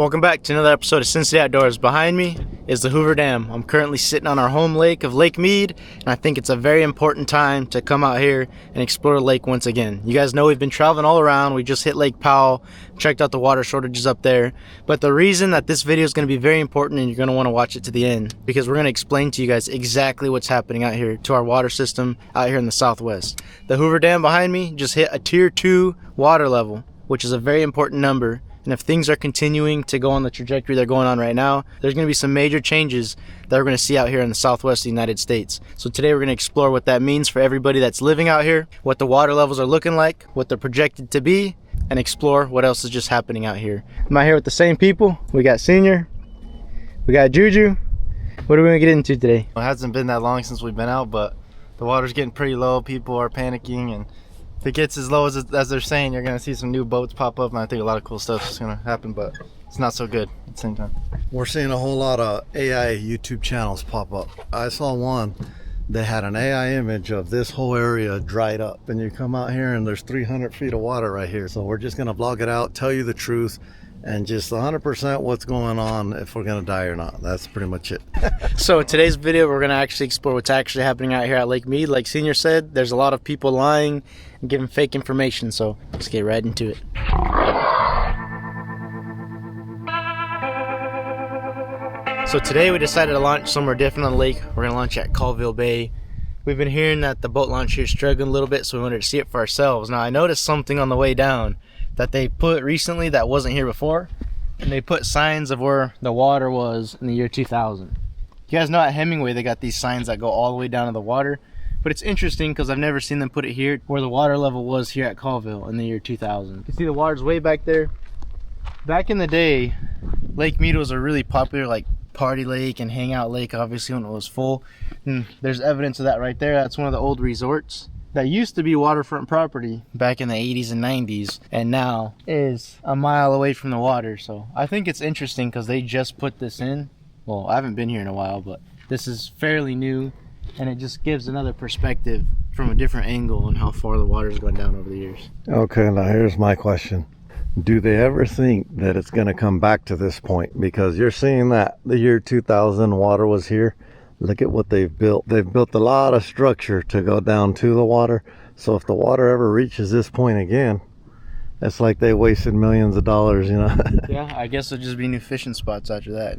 Welcome back to another episode of Cincinnati Outdoors. Behind me is the Hoover Dam. I'm currently sitting on our home lake of Lake Mead, and I think it's a very important time to come out here and explore the lake once again. You guys know we've been traveling all around. We just hit Lake Powell, checked out the water shortages up there. But the reason that this video is going to be very important, and you're going to want to watch it to the end, because we're going to explain to you guys exactly what's happening out here to our water system out here in the Southwest. The Hoover Dam behind me just hit a Tier 2 water level, which is a very important number. And if things are continuing to go on the trajectory they're going on right now, there's going to be some major changes that we're going to see out here in the Southwest of the United States. So today we're going to explore what that means for everybody that's living out here, what the water levels are looking like, what they're projected to be, and explore what else is just happening out here. I'm out here with the same people. We got Senior, we got Juju. What are we going to get into today? It hasn't been that long since we've been out, but the water's getting pretty low. People are panicking, and if it gets as low as they're saying, you're going to see some new boats pop up, and I think a lot of cool stuff is going to happen, but it's not so good at the same time. We're seeing a whole lot of AI YouTube channels pop up. I saw one that had an AI image of this whole area dried up, and you come out here and there's 300 feet of water right here. So we're just going to vlog it out, tell you the truth, and just 100% what's going on, if we're gonna die or not. That's pretty much it. So in today's video, we're gonna actually explore what's actually happening out here at Lake Mead. Like Senior said, there's a lot of people lying and giving fake information, so let's get right into it. So today we decided to launch somewhere different on the lake. We're gonna launch at Colville Bay. We've been hearing that the boat launch here is struggling a little bit, so we wanted to see it for ourselves. Now I noticed something on the way down that they put recently that wasn't here before, and they put signs of where the water was in the year 2000. You guys know at Hemingway they got these signs that go all the way down to the water, but it's interesting because I've never seen them put it here where the water level was here at Colville in the year 2000. You can see the water's way back there. Back in the day, Lake Mead was a really popular like party lake and hangout lake, obviously, when it was full, and there's evidence of that right there. That's one of the old resorts that used to be waterfront property back in the 80s and 90s, and now is a mile away from the water. So I think it's interesting because they just put this in. Well, I haven't been here in a while, but this is fairly new, and it just gives another perspective from a different angle on how far the water's gone down over the years. Okay, now here's my question. Do they ever think that it's going to come back to this point? Because you're seeing that the year 2000 water was here. Look at what they've built. They've built a lot of structure to go down to the water. So if the water ever reaches this point again, it's like they wasted millions of dollars, you know. Yeah, I guess there'll just be new fishing spots after that.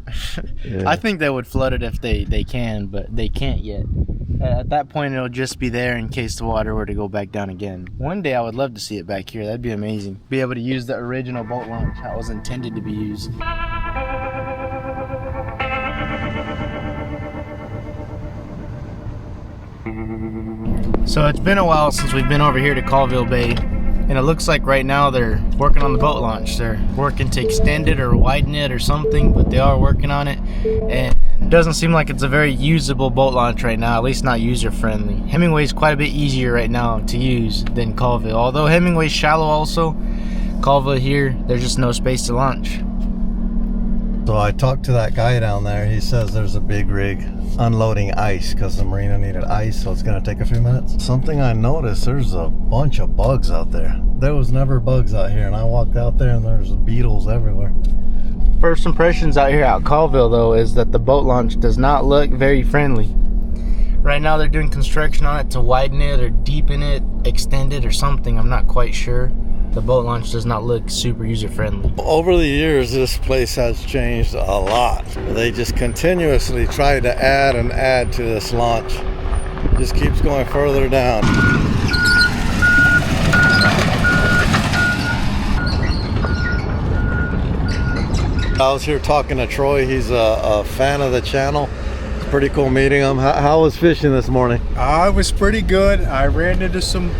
Yeah. I think they would flood it if they can, but they can't yet. At that point, it'll just be there in case the water were to go back down again. One day I would love to see it back here. That'd be amazing. Be able to use the original boat launch, how it was intended to be used. So it's been a while since we've been over here to Colville Bay, and it looks like right now they're working on the boat launch. They're working to extend it or widen it or something, but they are working on it, and it doesn't seem like it's a very usable boat launch right now, at least not user friendly. Hemingway's quite a bit easier right now to use than Colville. Although Hemingway's shallow also, Colville here, there's just no space to launch. So I talked to that guy down there. He says there's a big rig unloading ice because the marina needed ice, so it's going to take a few minutes. Something I noticed, there's a bunch of bugs out there. There was never bugs out here, and I walked out there and there's beetles everywhere. First impressions out here at Colville though is that the boat launch does not look very friendly. Right now they're doing construction on it to widen it or deepen it, extend it or something. I'm not quite sure. The boat launch does not look super user friendly. Over the years, this place has changed a lot. They just continuously try to add and add to this launch. It just keeps going further down. I was here talking to Troy. He's a fan of the channel. It's pretty cool meeting him. How was fishing this morning? I was pretty good. I ran into some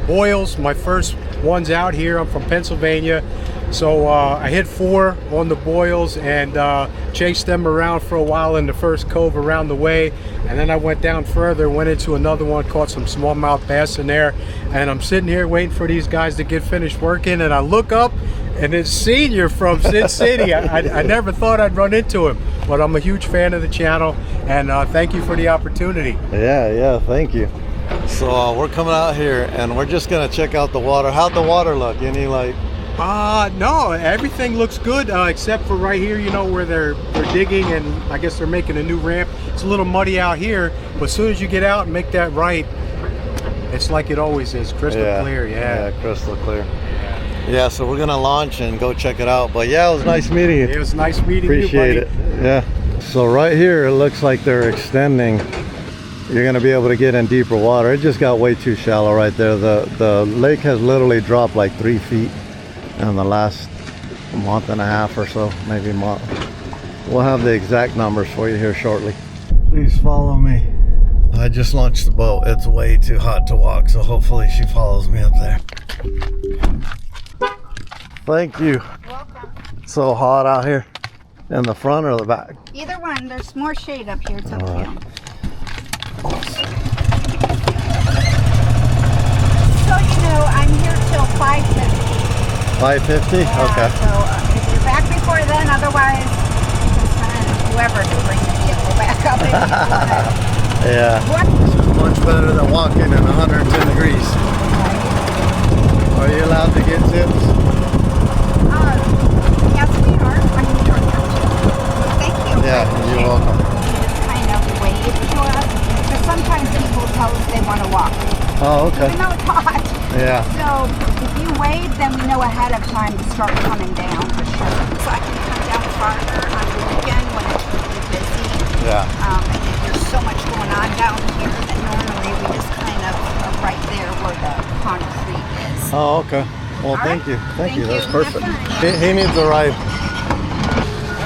boils, my first ones out here. I'm from Pennsylvania, so I hit 4 on the boils and chased them around for a while in the first cove around the way, and then I went down further, went into another one, caught some smallmouth bass in there, and I'm sitting here waiting for these guys to get finished working, and I look up and it's Senior from Sin City. I never thought I'd run into him, but I'm a huge fan of the channel, and thank you for the opportunity. Yeah, thank you. So we're coming out here and we're just gonna check out the water. How'd the water look? Any like No, everything looks good except for right here, you know, where they're digging, and I guess they're making a new ramp. It's a little muddy out here, but as soon as you get out and make that right, it's like it always is, crystal clear. Yeah, crystal clear. Yeah, so we're gonna launch and go check it out. But yeah, it was nice meeting you. It was nice meeting Appreciate you, buddy. it. Yeah. So right here, it looks like they're extending. You're gonna be able to get in deeper water. It just got way too shallow right there. The lake has literally dropped like 3 feet in the last month and a half or so, maybe a month. We'll have the exact numbers for you here shortly. Please follow me. I just launched the boat. It's way too hot to walk, so hopefully she follows me up there. Thank you. Welcome. It's so hot out here. In the front or the back? Either one. There's more shade up here. It's up to you. So you know, I'm here till 5:50. 5:50? Yeah, Okay. so if you're back before then, otherwise, you can send whoever to bring the vehicle back up. If you wanna. Yeah. What? This is much better than walking in 110 degrees. Are you allowed to get tips? Yes, we are. I mean, we are now too. Thank you. Yeah, you're welcome. You just kind of wave to us. Because sometimes people tell us they want to walk. Oh, okay. Even though it's hot. Yeah. So if you wave, then we know ahead of time to start coming down for sure. So I can come down farther on the weekend when it's really busy. Yeah. And there's so much going on down here that normally we just kind of are right there where the concrete is. Oh, okay. Well, All thank right. you. Thank you. That's Have perfect. fun. He needs a ride. All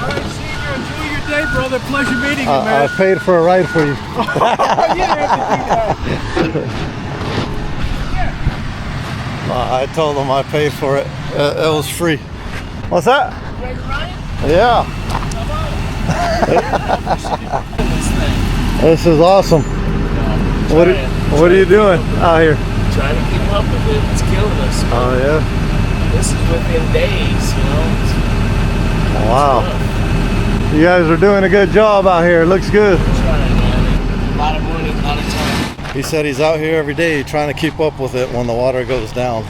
right, Senior, enjoy your day, brother. Pleasure meeting you, man. I paid for a ride for you. I told him I paid for it. It was free. What's that? Yeah. This is awesome. What are you doing out here? Trying to keep up with it. It's killing us. Oh yeah. This is within days, you know. Wow. You guys are doing a good job out here. It looks good. It's trying, man. A lot of money, a lot of time. He said he's out here every day trying to keep up with it when the water goes down.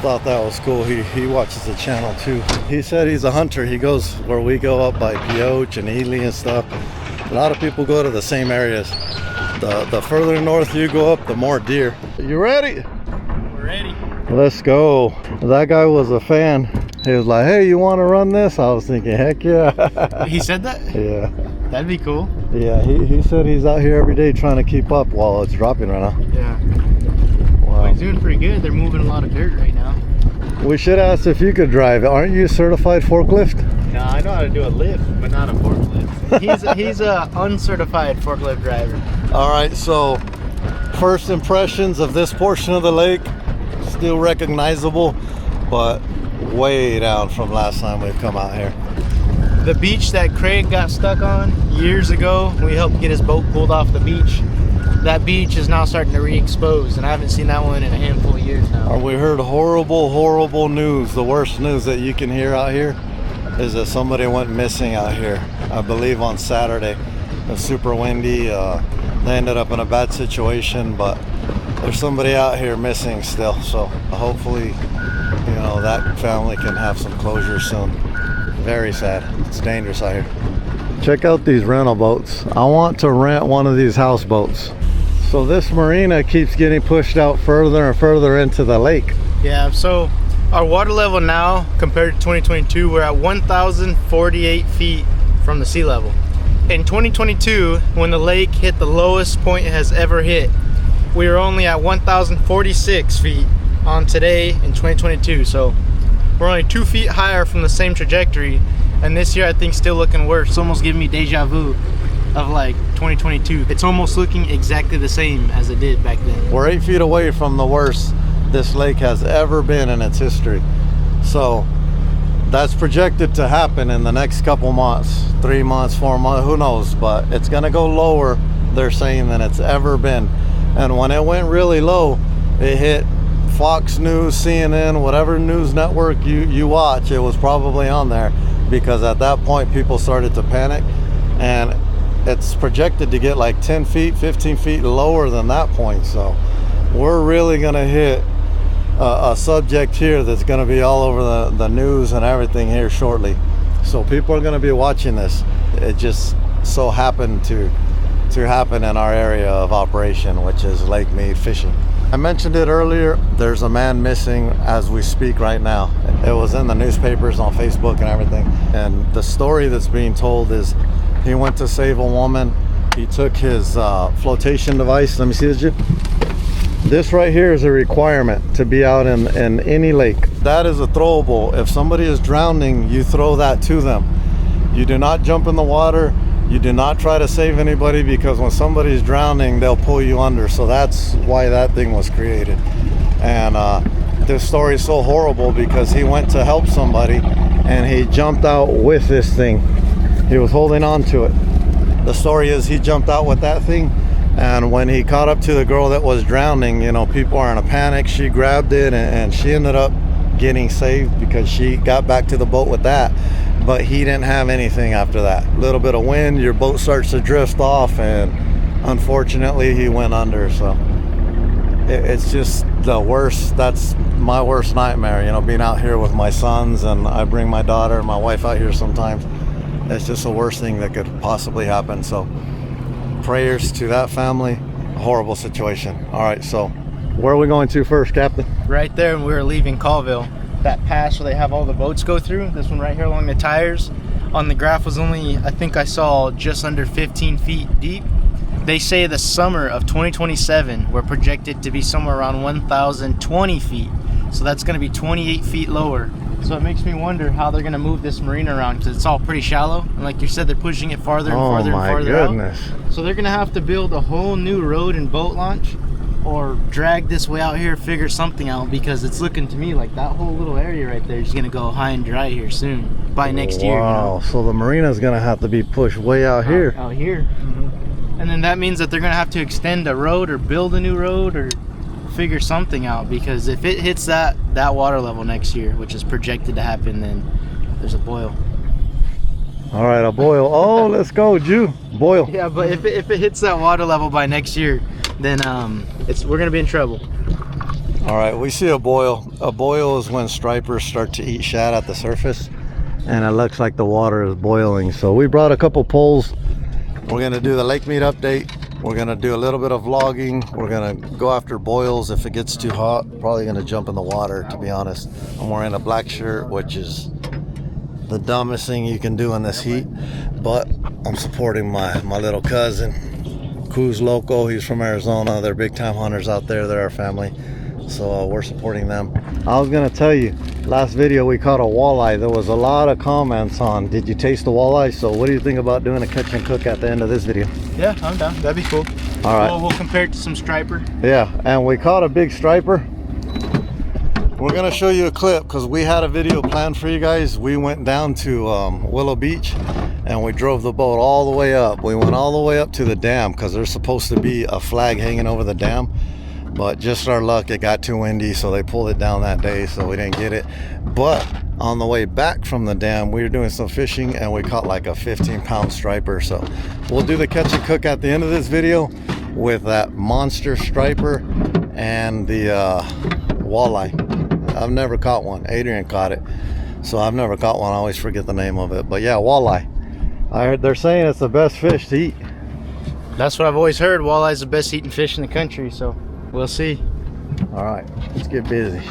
Thought that was cool. He watches the channel too. He said he's a hunter. He goes where we go up by Pioche and Ely and stuff. A lot of people go to the same areas. The further north you go up, the more deer. You ready? We're ready. Let's go. That guy was a fan. He was like, hey, you want to run this? I was thinking, heck yeah. He said that? Yeah. That'd be cool. Yeah, he said he's out here every day trying to keep up while it's dropping right now. Yeah. Wow. Well, he's doing pretty good. They're moving a lot of dirt right now. We should ask if you could drive. Aren't you a certified forklift? No, I know how to do a lift, but not a forklift. He's a uncertified forklift driver. All right, so first impressions of this portion of the lake, still recognizable, but way down from last time we've come out here. The beach that Craig got stuck on years ago, we helped get his boat pulled off the beach. That beach is now starting to re-expose, and I haven't seen that one in a handful of years now. We heard horrible news. The worst news that you can hear out here is that somebody went missing out here. I believe on Saturday. It was super windy. They ended up in a bad situation, but there's somebody out here missing still. So hopefully, you know, that family can have some closure soon. Very sad. It's dangerous out here. Check out these rental boats. I want to rent one of these houseboats. So this marina keeps getting pushed out further and further into the lake. Yeah, so our water level now compared to 2022, we're at 1,048 feet from the sea level. In 2022, when the lake hit the lowest point it has ever hit, we were only at 1,046 feet on today in 2022. So we're only 2 feet higher from the same trajectory. And this year, I think, still looking worse. It's almost giving me deja vu of like 2022. It's almost looking exactly the same as it did back then. We're 8 feet away from the worst this lake has ever been in its history. So that's projected to happen in the next couple months, 3 months, 4 months, who knows, but it's gonna go lower, they're saying, than it's ever been. And when it went really low, it hit Fox News, CNN, whatever news network you watch, it was probably on there, because at that point people started to panic, and it's projected to get like 10 feet, 15 feet lower than that point. So we're really gonna hit a subject here that's going to be all over the news and everything here shortly. So people are going to be watching this. It just so happened to happen in our area of operation, which is Lake Mead fishing. I mentioned it earlier, there's a man missing as we speak right now. It was in the newspapers, on Facebook and everything. And the story that's being told is he went to save a woman. He took his flotation device. Let me see this, Jim. This right here is a requirement to be out in any lake. That is a throwable. If somebody is drowning, you throw that to them. You do not jump in the water. You do not try to save anybody, because when somebody's drowning, they'll pull you under. So that's why that thing was created. And this story is so horrible because he went to help somebody and he jumped out with this thing. He was holding on to it. The story is he jumped out with that thing, and when he caught up to the girl that was drowning, you know, people are in a panic. She grabbed it and she ended up getting saved because she got back to the boat with that. But he didn't have anything after that. A little bit of wind, your boat starts to drift off, and unfortunately he went under. So it's just the worst. That's my worst nightmare, you know, being out here with my sons, and I bring my daughter and my wife out here sometimes. It's just the worst thing that could possibly happen. So prayers to that family. Horrible situation. All right, so where are we going to first, Captain? Right there, when we were leaving Colville, that pass where they have all the boats go through, this one right here along the tires, on the graph was only, I think I saw just under 15 feet deep. They say the summer of 2027 we're projected to be somewhere around 1,020 feet, so that's going to be 28 feet lower. So it makes me wonder how they're going to move this marina around, because it's all pretty shallow, and like you said, they're pushing it farther and farther and farther out. So they're going to have to build a whole new road and boat launch, or drag this way out here, figure something out, because it's looking to me like that whole little area right there is going to go high and dry here soon, by next year. Wow, you know? So the marina is going to have to be pushed way out here. Out here. Mm-hmm. And then that means that they're going to have to extend a road or build a new road or figure something out, because if it hits that water level next year, which is projected to happen, then there's a boil. All right, a boil. Oh, let's go, Jew. Boil. Yeah, but if it hits that water level by next year, then we're gonna be in trouble. All right, we see a boil. A boil is when stripers start to eat shad at the surface, and it looks like the water is boiling. So we brought a couple poles. We're gonna do the Lake Mead update. We're gonna do a little bit of vlogging. We're gonna go after boils. If it gets too hot, probably gonna jump in the water, to be honest. I'm wearing a black shirt, which is the dumbest thing you can do in this heat, but I'm supporting my little cousin, who's local. He's from Arizona. They're big time hunters out there. They're our family, so we're supporting them. I was gonna tell you, last video we caught a walleye. There was a lot of comments on, did you taste the walleye? So what do you think about doing a catch and cook at the end of this video? Yeah, I'm down. That'd be cool. All right, we'll compare it to some striper. Yeah, and we caught a big striper. We're gonna show you a clip because we had a video planned for you guys. We went down to Willow Beach and we drove the boat all the way up. We went all the way up to the dam because there's supposed to be a flag hanging over the dam, but just our luck, it got too windy, so they pulled it down that day, so we didn't get it. But on the way back from the dam, we were doing some fishing and we caught like a 15-pound striper. So we'll do the catch and cook at the end of this video with that monster striper and the walleye. I've never caught one. Adrian caught it, so I've never caught one. I always forget the name of it, but yeah, walleye. I heard they're saying it's the best fish to eat. That's what I've always heard. Walleye's the best eating fish in the country, so we'll see. All right, let's get busy.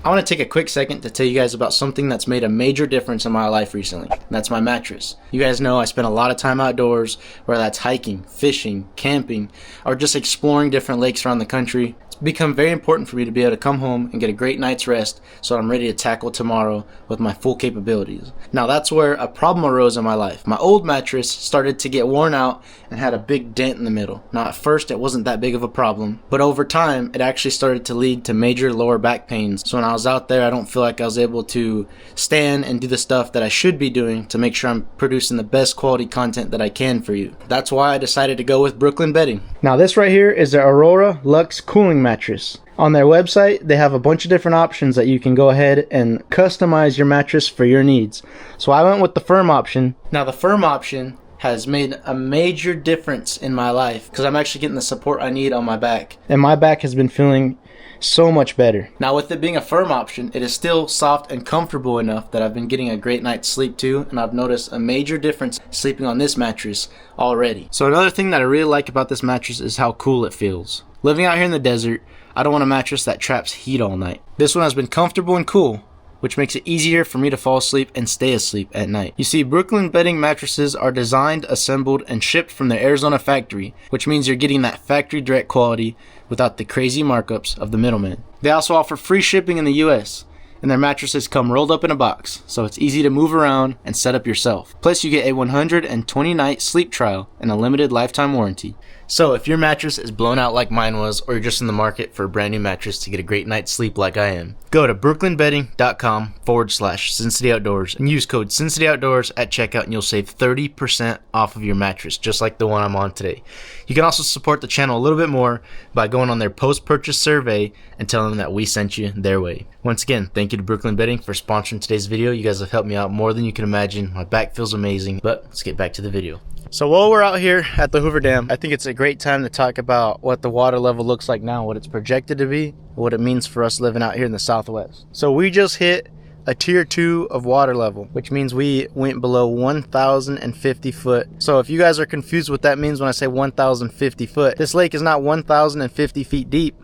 I want to take a quick second to tell you guys about something that's made a major difference in my life recently. And that's my mattress. You guys know I spend a lot of time outdoors, whether that's hiking, fishing, camping, or just exploring different lakes around the country. It's become very important for me to be able to come home and get a great night's rest so I'm ready to tackle tomorrow with my full capabilities. Now that's where a problem arose in my life. My old mattress started to get worn out and had a big dent in the middle. Now at first it wasn't that big of a problem, but over time it actually started to lead to major lower back pains. So when I was out there, I don't feel like I was able to stand and do the stuff that I should be doing to make sure I'm producing the best quality content that I can for you. That's why I decided to go with Brooklyn Bedding. Now this right here is the Aurora Luxe Cooling Mattress. On their website, they have a bunch of different options that you can go ahead and customize your mattress for your needs. So I went with the firm option. Now the firm option has made a major difference in my life because I'm actually getting the support I need on my back. And my back has been feeling so much better. Now, with it being a firm option, it is still soft and comfortable enough that I've been getting a great night's sleep too, and I've noticed a major difference sleeping on this mattress already. So another thing that I really like about this mattress is how cool it feels. Living out here in the desert, I don't want a mattress that traps heat all night. This one has been comfortable and cool, which makes it easier for me to fall asleep and stay asleep at night. You see, Brooklyn Bedding mattresses are designed, assembled, and shipped from the Arizona factory, which means you're getting that factory direct quality without the crazy markups of the middleman. They also offer free shipping in the US, and their mattresses come rolled up in a box, so it's easy to move around and set up yourself. Plus, you get a 120-night sleep trial and a limited lifetime warranty. So if your mattress is blown out like mine was, or you're just in the market for a brand new mattress to get a great night's sleep like I am, go to brooklynbedding.com/Sin City Outdoors and use code Sin City Outdoors at checkout, and you'll save 30% off of your mattress, just like the one I'm on today. You can also support the channel a little bit more by going on their post-purchase survey and telling them that we sent you their way. Once again, thank you to Brooklyn Bedding for sponsoring today's video. You guys have helped me out more than you can imagine. My back feels amazing, but let's get back to the video. So while we're out here at the Hoover Dam, I think it's a great time to talk about what the water level looks like now, what it's projected to be, what it means for us living out here in the Southwest. So we just hit a tier 2 of water level, which means we went below 1,050 foot. So if you guys are confused what that means when I say 1,050 foot, this lake is not 1,050 feet deep.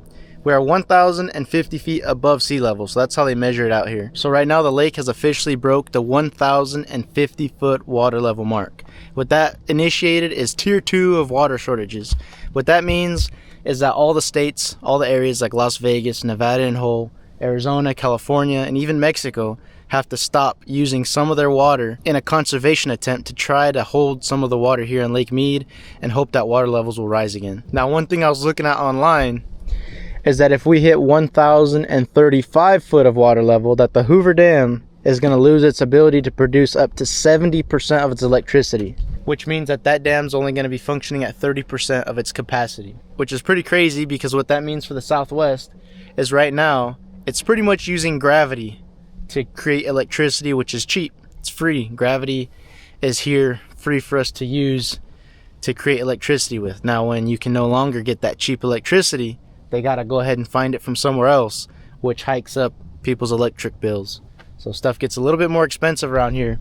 We are 1,050 feet above sea level, so that's how they measure it out here. So right now the lake has officially broke the 1,050 foot water level mark. What that initiated is tier 2 of water shortages. What that means is that all the states, all the areas like Las Vegas, Nevada and whole, Arizona, California, and even Mexico have to stop using some of their water in a conservation attempt to try to hold some of the water here in Lake Mead and hope that water levels will rise again. Now, one thing I was looking at online is that if we hit 1,035 foot of water level, that the Hoover Dam is going to lose its ability to produce up to 70% of its electricity, which means that that dam's only going to be functioning at 30% of its capacity, which is pretty crazy because what that means for the Southwest is right now it's pretty much using gravity to create electricity, which is cheap. It's free. Gravity is here free for us to use to create electricity with. Now, when you can no longer get that cheap electricity, they got to go ahead and find it from somewhere else, which hikes up people's electric bills. So stuff gets a little bit more expensive around here.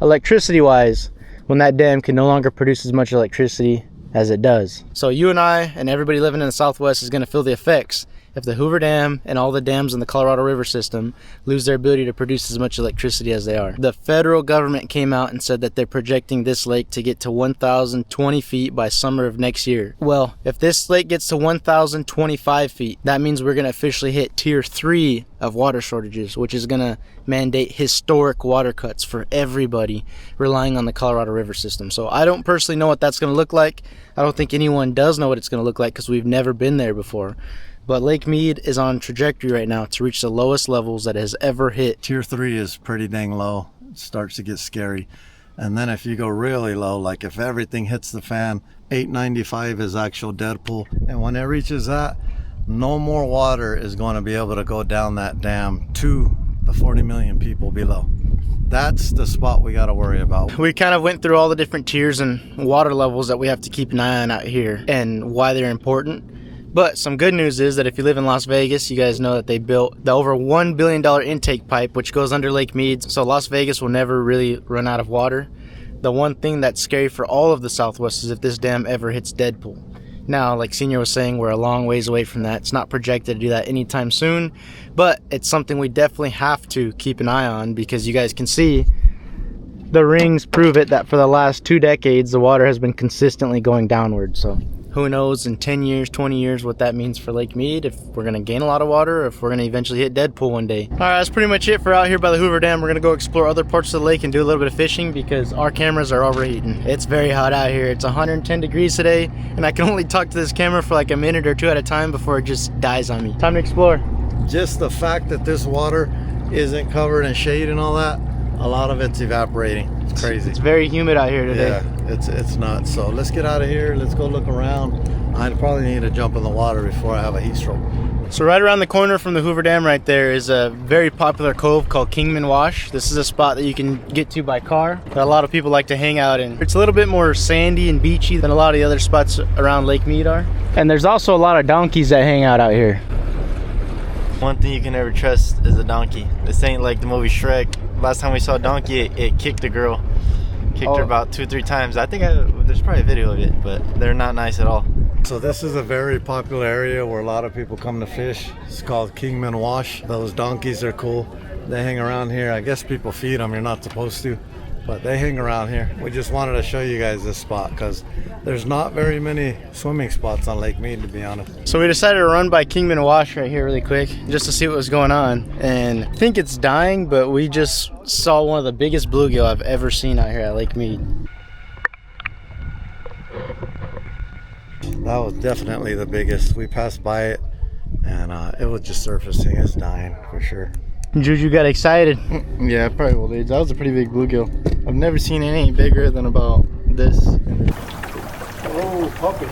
Electricity wise, when that dam can no longer produce as much electricity as it does. So you and I and everybody living in the Southwest is going to feel the effects if the Hoover Dam and all the dams in the Colorado River system lose their ability to produce as much electricity as they are. The federal government came out and said that they're projecting this lake to get to 1,020 feet by summer of next year. Well, if this lake gets to 1,025 feet, that means we're going to officially hit tier 3 of water shortages, which is going to mandate historic water cuts for everybody relying on the Colorado River system. So I don't personally know what that's going to look like. I don't think anyone does know what it's going to look like because we've never been there before. But Lake Mead is on trajectory right now to reach the lowest levels that it has ever hit. Tier 3 is pretty dang low. It starts to get scary. And then if you go really low, like if everything hits the fan, 895 is actual dead pool. And when it reaches that, no more water is going to be able to go down that dam to the 40 million people below. That's the spot we got to worry about. We kind of went through all the different tiers and water levels that we have to keep an eye on out here and why they're important. But some good news is that if you live in Las Vegas, you guys know that they built the over $1 billion intake pipe, which goes under Lake Mead. So Las Vegas will never really run out of water. The one thing that's scary for all of the Southwest is if this dam ever hits dead pool. Now, like Senior was saying, we're a long ways away from that. It's not projected to do that anytime soon, but it's something we definitely have to keep an eye on because you guys can see the rings prove it that for the last 2 decades, the water has been consistently going downward. So who knows in 10 years, 20 years what that means for Lake Mead, if we're going to gain a lot of water or if we're going to eventually hit dead pool one day. All right, that's pretty much it for out here by the Hoover Dam. We're going to go explore other parts of the lake and do a little bit of fishing because our cameras are overheating. It's very hot out here. It's 110 degrees today, and I can only talk to this camera for like a minute or 2 at a time before it just dies on me. Time to explore. Just the fact that this water isn't covered in shade and all that, a lot of it's evaporating. It's crazy. It's very humid out here today. Yeah, it's nuts. So let's get out of here. Let's go look around. I probably need to jump in the water before I have a heat stroke. So right around the corner from the Hoover Dam right there is a very popular cove called Kingman Wash. This is a spot that you can get to by car that a lot of people like to hang out in. It's a little bit more sandy and beachy than a lot of the other spots around Lake Mead are. And there's also a lot of donkeys that hang out here. One thing you can never trust is a donkey. This ain't like the movie Shrek. Last time we saw a donkey, it kicked a girl. Kicked her about 2-3 times. I think there's probably a video of it, but they're not nice at all. So this is a very popular area where a lot of people come to fish. It's called Kingman Wash. Those donkeys are cool. They hang around here. I guess people feed them. You're not supposed to, but they hang around here. We just wanted to show you guys this spot because there's not very many swimming spots on Lake Mead, to be honest. So we decided to run by Kingman Wash right here really quick just to see what was going on. And I think it's dying, but we just saw one of the biggest bluegill I've ever seen out here at Lake Mead. That was definitely the biggest. We passed by it and it was just surfacing. It's dying for sure. Juju got excited. Yeah, probably old age. That was a pretty big bluegill. I've never seen any bigger than about this. Oh, puppy.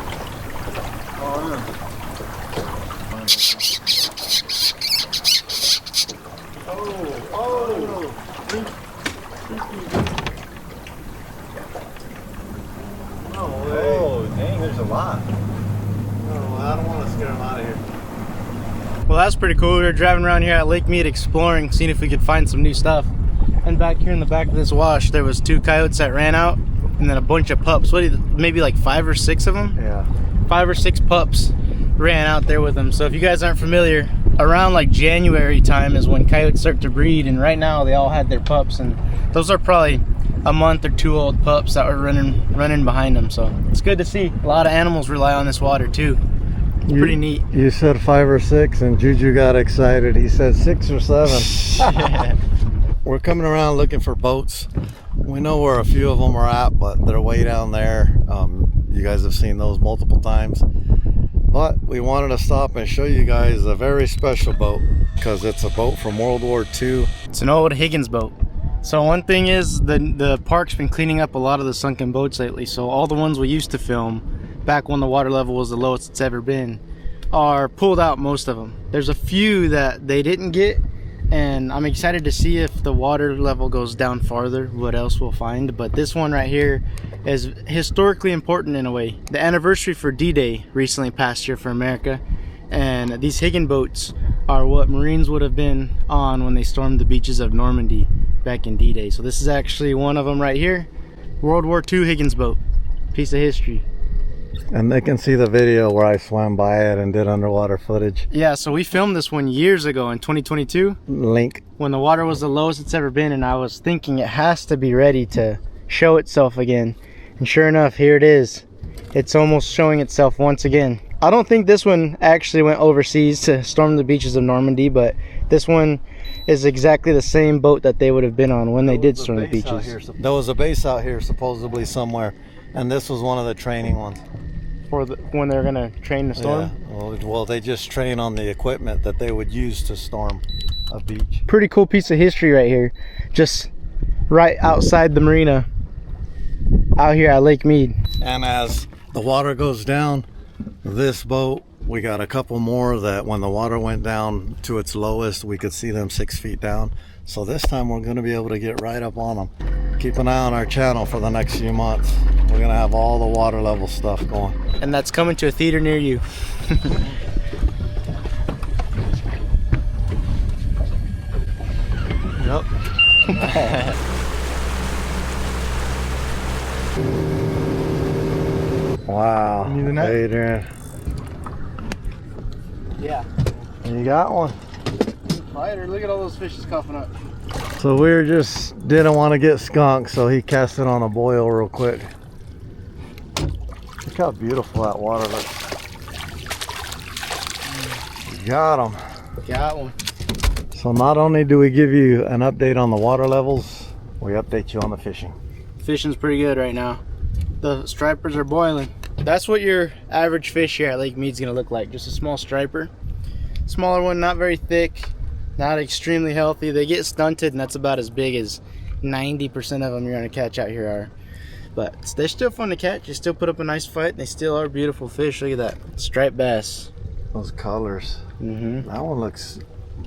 Oh, dang, there's a lot. No, I don't want to scare them out of here. Well, that's pretty cool. We were driving around here at Lake Mead exploring, seeing if we could find some new stuff. And back here in the back of this wash, there was 2 coyotes that ran out, and then a bunch of pups. Maybe like 5 or 6 of them? Yeah. 5 or 6 pups ran out there with them. So if you guys aren't familiar, around like January time is when coyotes start to breed, and right now they all had their pups, and those are probably a month or 2 old pups that were running behind them. So it's good to see. A lot of animals rely on this water too. Pretty neat. You said 5 or 6 and Juju got excited. He said 6 or 7. We're coming around looking for boats. We know where a few of them are at, but they're way down there. You guys have seen those multiple times. But we wanted to stop and show you guys a very special boat because it's a boat from World War II. It's an old Higgins boat. So one thing is the park's been cleaning up a lot of the sunken boats lately. So all the ones we used to film back when the water level was the lowest it's ever been are pulled out, most of them. There's a few that they didn't get, and I'm excited to see if the water level goes down farther, what else we'll find. But this one right here is historically important in a way. The anniversary for D-Day recently passed here for America, and these Higgins boats are what Marines would have been on when they stormed the beaches of Normandy back in D-Day. So this is actually one of them right here. World War II Higgins boat. Piece of history. And they can see the video where I swam by it and did underwater footage. Yeah, so we filmed this one years ago in 2022. Link. When the water was the lowest it's ever been, and I was thinking it has to be ready to show itself again. And sure enough, here it is. It's almost showing itself once again. I don't think this one actually went overseas to storm the beaches of Normandy, but this one is exactly the same boat that they would have been on when they did storm the beaches. There was a base out here supposedly somewhere, and this was one of the training ones. For when they're gonna train the storm? Yeah. Well, they just train on the equipment that they would use to storm a beach. Pretty cool piece of history right here. Just right outside the marina out here at Lake Mead. And as the water goes down, this boat, we got a couple more that when the water went down to its lowest, we could see them 6 feet down. So this time we're going to be able to get right up on them. Keep an eye on our channel for the next few months. We're going to have all the water level stuff going. And that's coming to a theater near you. Yep. Wow. You need the net? Adrian, Yeah. you got one. Fighter, look at all those fishes coughing up. So we just didn't want to get skunked, so he cast it on a boil real quick. Look how beautiful that water looks. Got him. Got one. So not only do we give you an update on the water levels, we update you on the fishing. Fishing's pretty good right now. The stripers are boiling. That's what your average fish here at Lake Mead's gonna look like. Just a small striper. Smaller one, not very thick, not extremely healthy. They get stunted, and that's about as big as 90% of them you're gonna catch out here are. But they're still fun to catch. You still put up a nice fight. They still are beautiful fish. Look at that striped bass. Those colors. That one looks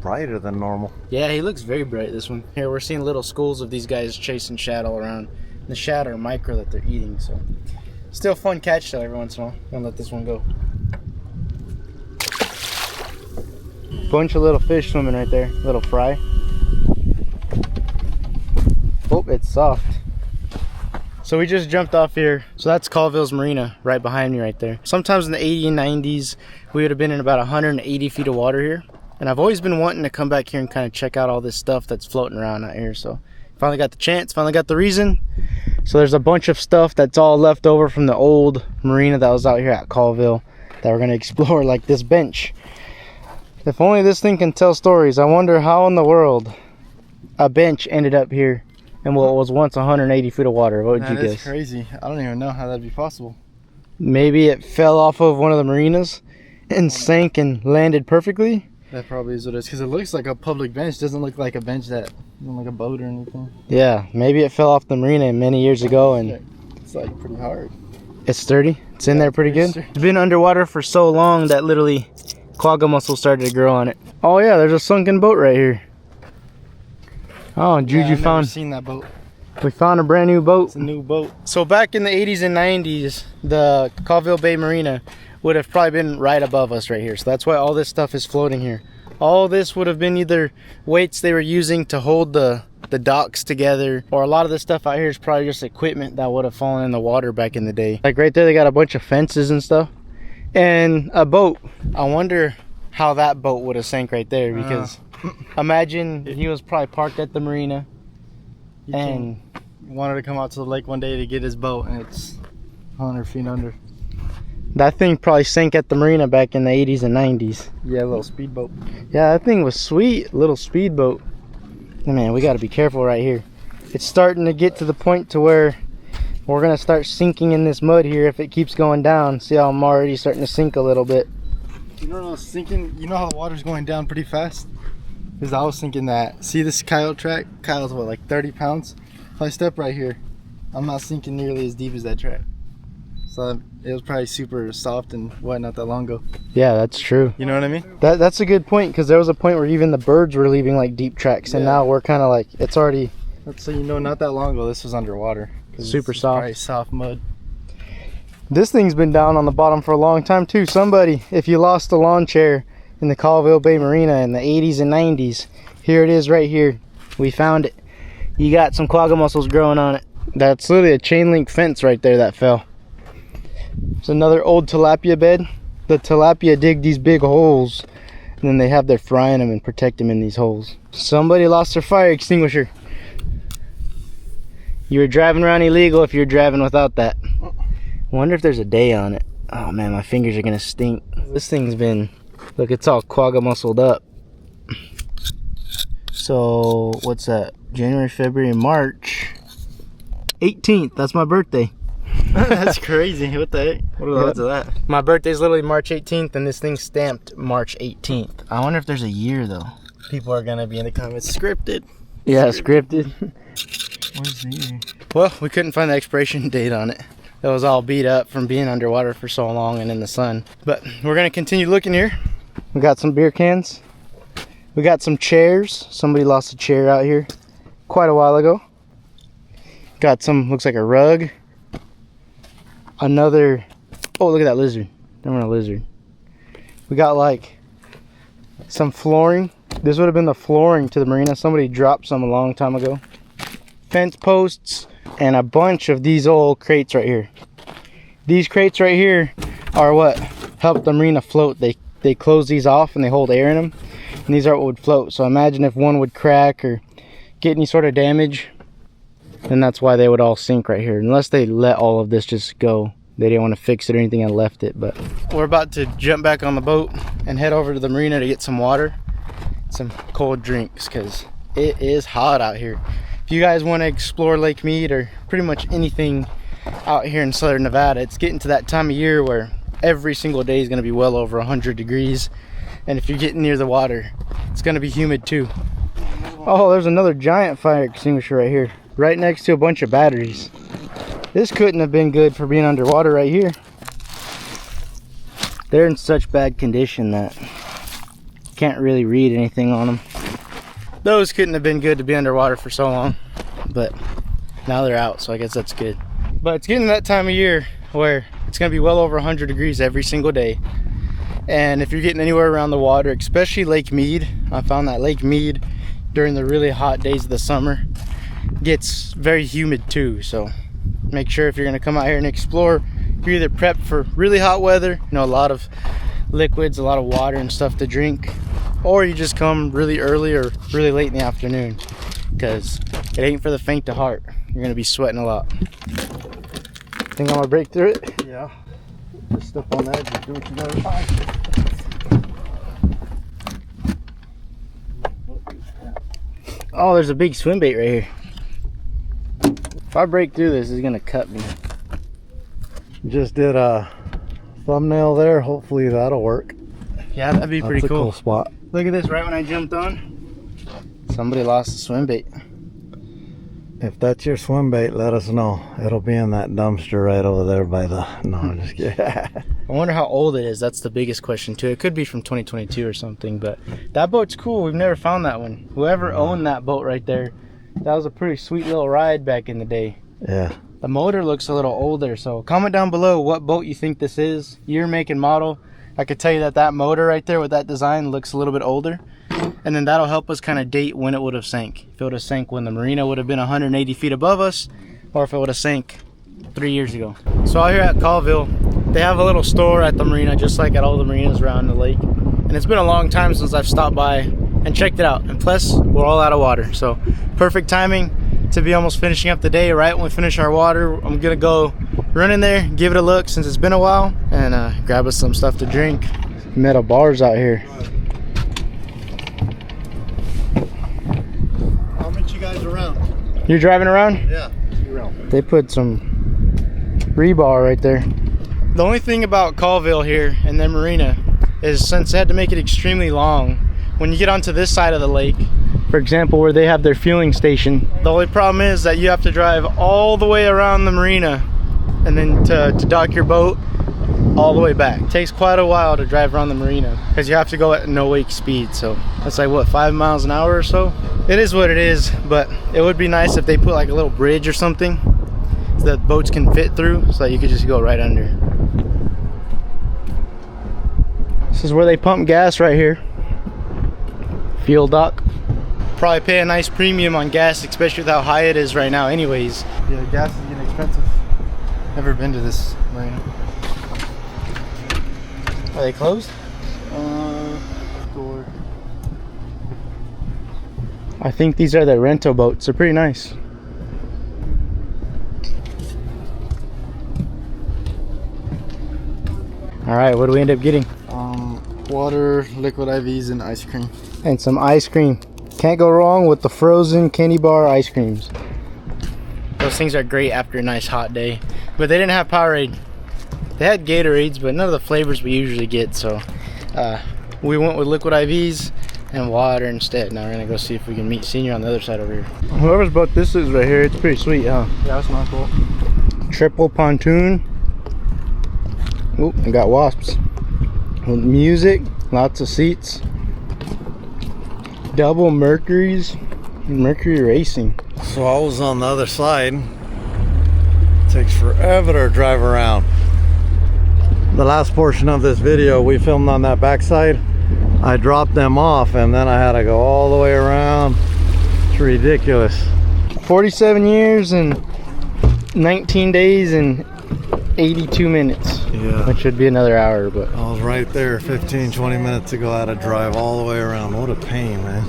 brighter than normal. Yeah, he looks very bright, this one. Here, we're seeing little schools of these guys chasing shad all around. The shad are micro that they're eating, so. Still fun catch though every once in a while. I'm gonna let this one go. Bunch of little fish swimming right there. Little fry. Oh, it's soft. So we just jumped off here. So that's Colville's Marina right behind me right there. Sometimes in the 80s and 90s, we would have been in about 180 feet of water here. And I've always been wanting to come back here and kind of check out all this stuff that's floating around out here. So finally got the chance, finally got the reason. So there's a bunch of stuff that's all left over from the old marina that was out here at Colville that we're going to explore, like this bench. If only this thing can tell stories. I wonder how in the world a bench ended up here in what was once 180 feet of water. What would you guess? That's crazy. I don't even know how that'd be possible. Maybe Maybe it fell off of one of the marinas and sank and landed perfectly. that probably is what it is, because it looks like a public bench. It doesn't look like a bench that, like a boat or anything. Yeah, maybe it fell off the marina many years ago and It's like pretty hard. it's sturdy. It's in there pretty good. sturdy. It's been underwater for so long that literally quagga mussels started to grow on it. Oh yeah, there's a sunken boat right here. Oh, Juju I've found. never seen that boat. We found a brand new boat. It's a new boat. So back in the 80s and 90s, the Colville Bay Marina would have probably been right above us right here. So that's why all this stuff is floating here. All this would have been either weights they were using to hold the docks together, or a lot of this stuff out here is probably just equipment that would have fallen in the water back in the day. Like right there, they got a bunch of fences and stuff. And a boat. I wonder how that boat would have sank right there, because imagine he was probably parked at the marina and Wanted to come out to the lake one day to get his boat, and it's 100 feet under. that thing probably sank at the marina back in the 80s and 90s. Yeah, a little speedboat. Yeah, that thing was sweet. Little speedboat. Man, we got to be careful right here. It's starting to get to the point to where we're going to start sinking in this mud here if it keeps going down. See how I'm already starting to sink a little bit. You know what I was thinking? You know how the water's going down pretty fast? Because I was thinking that, see this Kyle track? Kyle's what, like 30 pounds? If I step right here, I'm not sinking nearly as deep as that track. So it was probably super soft and wet not that long ago. Yeah, that's true. You know what I mean? That's a good point, because there was a point where even the birds were leaving like deep tracks, and now we're kind of like, it's already So you know, not that long ago this was underwater. 'Cause super it's soft. Probably soft mud. This thing's been down on the bottom for a long time too. Somebody, if you lost a lawn chair in the Colville Bay Marina in the 80s and 90s, here it is right here. We found it. You got some quagga mussels growing on it. That's literally a chain link fence right there that fell. It's another old tilapia bed. The tilapia dig these big holes, and then they have their fry in them and protect them in these holes. Somebody lost their fire extinguisher. You were driving around illegal if you're driving without that. Wonder if there's a day on it. Oh man, my fingers are gonna stink. This thing's been, look, it's all quagga muscled up. So what's that? January, February, March 18th. That's my birthday. That's crazy. What the heck? What are the odds of that? My birthday's literally March 18th, and this thing's stamped March 18th. I wonder if there's a year though. People are gonna be in the comments. Scripted. Yeah, scripted. Where's the year? Well, we couldn't find the expiration date on it. It was all beat up from being underwater for so long and in the sun. But we're gonna continue looking here. We got some beer cans. We got some chairs. Somebody lost a chair out here quite a while ago. Got some, looks like a rug. Another, oh, look at that lizard. Never mind a lizard. We got like some flooring. This would have been the flooring to the marina. Somebody dropped some a long time ago. Fence posts and a bunch of these old crates right here. These crates right here are what help the marina float. They close these off and they hold air in them, and these are what would float. So imagine if one would crack or get any sort of damage, then that's why they would all sink right here, unless they let all of this just go. They didn't want to fix it or anything and left it. But we're about to jump back on the boat and head over to the marina to get some water, some cold drinks, because it is hot out here. If you guys want to explore Lake Mead or pretty much anything out here in southern Nevada, it's getting to that time of year where every single day is going to be well over 100 degrees, and if you're getting near the water, it's going to be humid too. Oh, there's another giant fire extinguisher right here, right next to a bunch of batteries. This couldn't have been good for being underwater right here. They're in such bad condition that can't really read anything on them. Those couldn't have been good to be underwater for so long, but now they're out, so I guess that's good. But it's getting that time of year where it's gonna be well over 100 degrees every single day. And if you're getting anywhere around the water, especially Lake Mead, I found that Lake Mead during the really hot days of the summer gets very humid too. So make sure if you're gonna come out here and explore, you're either prepped for really hot weather, you know, a lot of liquids, a lot of water and stuff to drink, or you just come really early or really late in the afternoon, because it ain't for the faint of heart. You're gonna be sweating a lot. Think I'm gonna break through it? Yeah. Just step on the edge and do what you gotta find. Oh, there's a big swim bait right here. If I break through this, it's gonna cut me. Just did a thumbnail there. Hopefully that'll work. Yeah, that'd be pretty That's a cool. cool spot. Look at this, right when I jumped on, somebody lost a swim bait. If that's your swim bait, let us know. It'll be in that dumpster right over there by the... No, I'm just kidding. I wonder how old it is. That's the biggest question too. It could be from 2022 or something, but that boat's cool. We've never found that one. Whoever owned that boat right there, that was a pretty sweet little ride back in the day. Yeah. The motor looks a little older, so comment down below what boat you think this is, year, make, and model. I could tell you that that motor right there with that design looks a little bit older, and then that'll help us kind of date when it would have sank. If it would have sank when the marina would have been 180 feet above us, or if it would have sank 3 years ago. So out here at Colville, they have a little store at the marina, just like at all the marinas around the lake, and it's been a long time since I've stopped by and checked it out, and plus we're all out of water, so perfect timing to be almost finishing up the day. Right when we finish our water, I'm gonna go run in there, give it a look since it's been a while, and grab us some stuff to drink. Metal bars out here. I'll meet you guys around. You're driving around? Yeah. They put some rebar right there. The only thing about Colville here and their marina is since they had to make it extremely long, when you get onto this side of the lake, for example, where they have their fueling station, the only problem is that you have to drive all the way around the marina and then to dock your boat all the way back. It takes quite a while to drive around the marina because you have to go at no wake speed. So that's like what, 5 miles an hour or so? It is what it is, but it would be nice if they put like a little bridge or something so that boats can fit through, so that you could just go right under. This is where they pump gas right here. Fuel dock. Probably pay a nice premium on gas, especially with how high it is right now anyways. Yeah, gas is getting expensive. Never been to this marina. Are they closed? Door. I think these are their rental boats. They're pretty nice. Alright, what do we end up getting? Water, liquid IVs, and ice cream. And some ice cream. Can't go wrong with the frozen candy bar ice creams. Those things are great after a nice hot day. But they didn't have Powerade. They had Gatorades, but none of the flavors we usually get. So we went with liquid IVs and water instead. Now we're gonna go see if we can meet Senior on the other side over here. Whoever's boat this is right here, it's pretty sweet, huh? Yeah, that's not cool. Triple pontoon. Oop, I got wasps. Music, lots of seats. Double Mercuries, Mercury Racing. So I was on the other side. Takes forever to drive around. The last portion of this video we filmed on that backside. I dropped them off and then I had to go all the way around. It's ridiculous. 47 years and 19 days and 82 minutes. Yeah. Which should be another hour, but I was right there 15, 20 minutes ago. I had to drive all the way around. What a pain, man.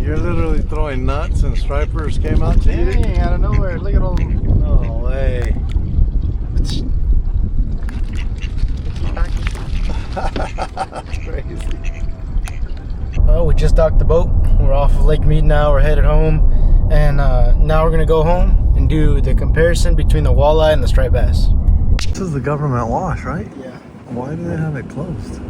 You're literally throwing nuts and stripers came out to eat it? Dang, out of nowhere. Look at all them. No way. Crazy. well, we just docked the boat. We're off of Lake Mead now. We're headed home. And now we're gonna go home and do the comparison between the walleye and the striped bass. This is the government wash, right? Yeah. Why do they have it closed?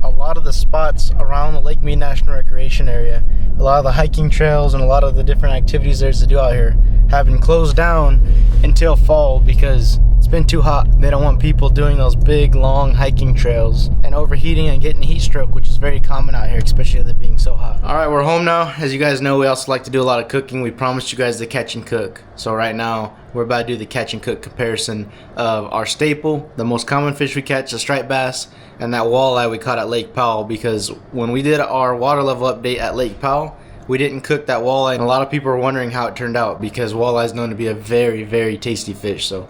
A lot of the spots around the Lake Mead National Recreation Area, a lot of the hiking trails and a lot of the different activities there's to do out here have been closed down until fall because it's been too hot. They don't want people doing those big long hiking trails and overheating and getting heat stroke, which is very common out here, especially with it being so hot. All right, we're home now. As you guys know, we also like to do a lot of cooking. We promised you guys the catch and cook. So right now we're about to do the catch and cook comparison of our staple, the most common fish we catch, the striped bass, and that walleye we caught at Lake Powell, because when we did our water level update at Lake Powell, we didn't cook that walleye, and a lot of people are wondering how it turned out because walleye is known to be a very, very tasty fish. So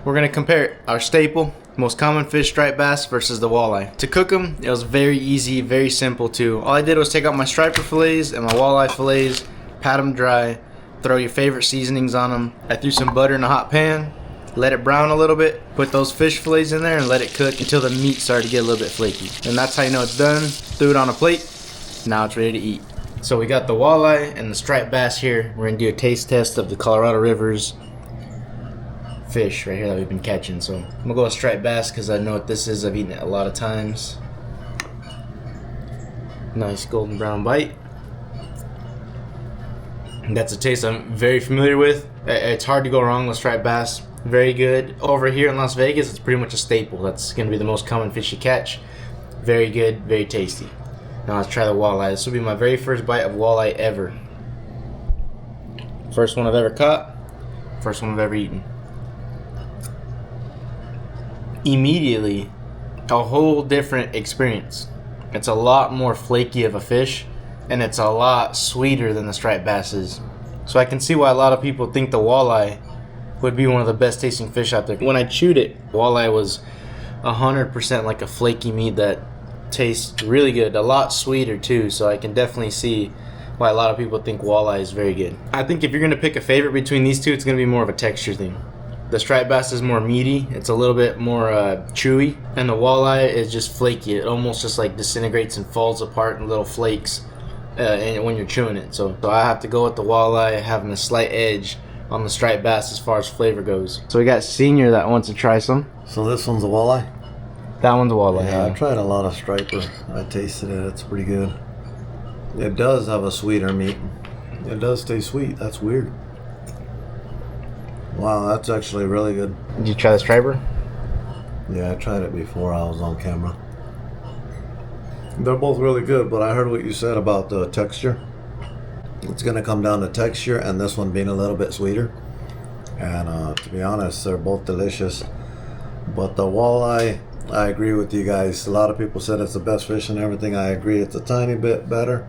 we're going to compare our staple, most common fish, striped bass, versus the walleye. To cook them, it was very easy, very simple too. All I did was take out my striper fillets and my walleye fillets, pat them dry, throw your favorite seasonings on them. I threw some butter in a hot pan, let it brown a little bit, put those fish fillets in there and let it cook until the meat started to get a little bit flaky. And that's how you know it's done. Threw it on a plate, now it's ready to eat. So we got the walleye and the striped bass here. We're gonna do a taste test of the Colorado River's fish right here that we've been catching. So I'm gonna go with striped bass because I know what this is. I've eaten it a lot of times. Nice golden brown bite. And that's a taste I'm very familiar with. It's hard to go wrong with striped bass. Very good. Over here in Las Vegas, it's pretty much a staple. That's gonna be the most common fish you catch. Very good, very tasty. Now let's try the walleye. This will be my very first bite of walleye ever. First one I've ever caught. First one I've ever eaten. Immediately, a whole different experience. It's a lot more flaky of a fish, and it's a lot sweeter than the striped bass is. So I can see why a lot of people think the walleye would be one of the best tasting fish out there. When I chewed it, walleye was 100% like a flaky meat that tastes really good, a lot sweeter too, so I can definitely see why a lot of people think walleye is very good. I think if you're gonna pick a favorite between these two, it's gonna be more of a texture thing. The striped bass is more meaty, it's a little bit more chewy, and the walleye is just flaky. It almost just like disintegrates and falls apart in little flakes when you're chewing it. So I have to go with the walleye having a slight edge on the striped bass as far as flavor goes. So we got Senior that wants to try some. So this one's a walleye? That one's a walleye. Yeah, I tried a lot of striper. I tasted it. It's pretty good. It does have a sweeter meat. It does taste sweet. That's weird. Wow, that's actually really good. Did you try the striper? Yeah, I tried it before I was on camera. They're both really good, but I heard what you said about the texture. It's going to come down to texture and this one being a little bit sweeter. And to be honest, they're both delicious. But the walleye, I agree with you guys. A lot of people said it's the best fish and everything. I agree. It's a tiny bit better,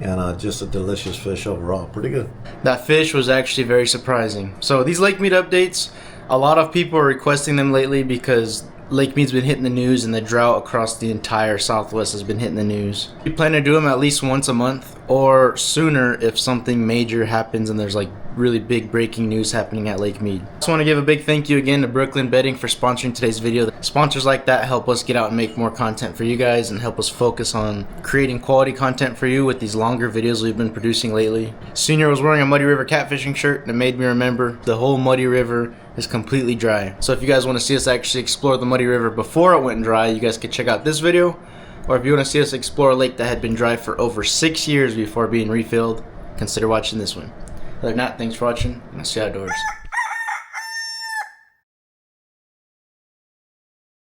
and just a delicious fish overall. Pretty good. That fish was actually very surprising. So these Lake Mead updates, a lot of people are requesting them lately because Lake Mead's been hitting the news and the drought across the entire Southwest has been hitting the news. We plan to do them at least once a month or sooner if something major happens and there's like really big breaking news happening at Lake Mead. Just want to give a big thank you again to Brooklyn Bedding for sponsoring today's video. Sponsors like that help us get out and make more content for you guys and help us focus on creating quality content for you with these longer videos we've been producing lately. Senior was wearing a Muddy River catfishing shirt and it made me remember the whole Muddy River is completely dry. So if you guys want to see us actually explore the Muddy River before it went dry, you guys can check out this video. Or if you want to see us explore a lake that had been dry for over 6 years before being refilled, consider watching this one. Other than that, thanks for watching, and I'll see you outdoors.